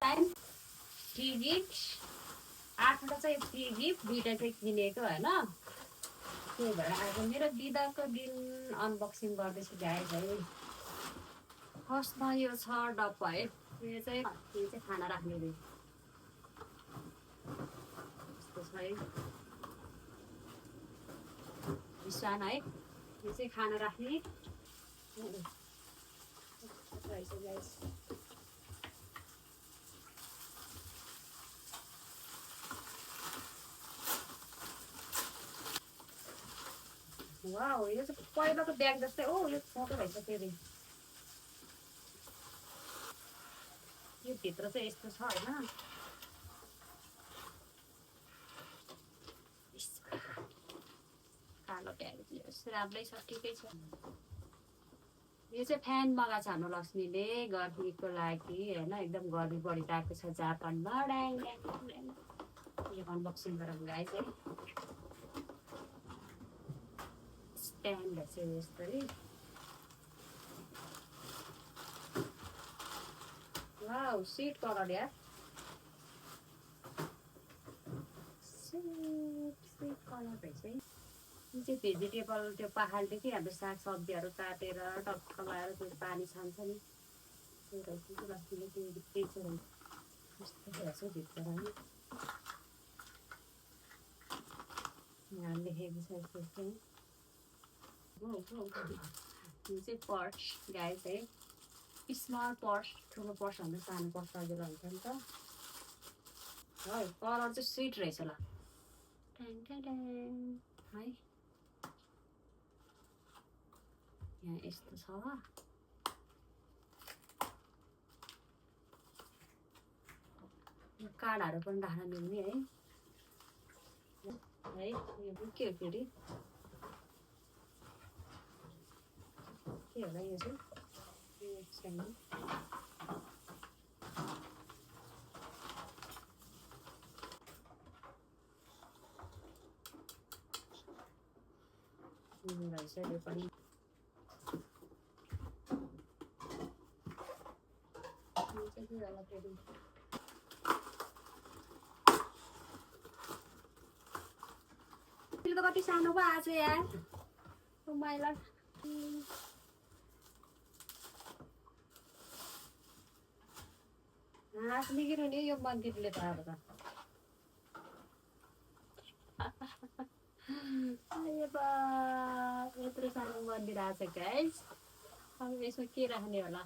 time free gift 8वटा चाहिँ free gift 2टा चाहिँ किनेको होइन त्यही भएर आज मेरो बिदाको दिन अनबक्सिङ गर्दैछु गाइस है फर्स्टमा यो छ डब्बा है यो चाहिँ खाना राख्ने रे यस्तो छ है विशान है यो चाहिँ खाना राख्ने रहेछ गाइस वाउ यो चाहिँ पहिलाको ब्याग जस्तै ओ यो छोटो रहेछ फेरि यो भित्र चाहिँ यस्तो छ होइन कालो ब्याग राम्रै छ ठिकै छ यो चाहिँ फ्यान मगाएको छ हाम्रो लक्ष्मीले गर्मीको लागि होइन एकदम गर्मी बढिरहेको छ जापानमा यो अनबक्सिङ गरेर गाइस है स्ट्यान्ड छ यस्तो है वाउ स्विट कलर यार स्विट कलर रहेछ है यो चाहिँ भेजिटेबल त्यो पहाडदेखि हाम्रो साग सब्जीहरू काटेर टक्क लगाएर त्यो पानी छान्छ नि त्यो रहेछ लक्ष्मीले त्यो चाहिँ यस्तो रहेछ भित्र है यहाँ लेखेको छ यस्तो चाहिँ यो चाहिँ पर्स गाइस है स्मल पर्स ठुलो पर्स भन्दा सानो पर्स सजिलो हुन्छ नि त है कलर चाहिँ स्विट रहेछ ल है यहाँ यस्तो छ यो कार्डहरू पनि राख्न मिल्ने है यो के हो फेरि के होला यो चाहिँ रहेछ यो पनि त कति सानो पो आज यार मैला हाँस निकेर नि यो मन्दिरले त अब त यत्रो सानो मन्दिर आएको छ गाइस अब यसमा के राख्ने होला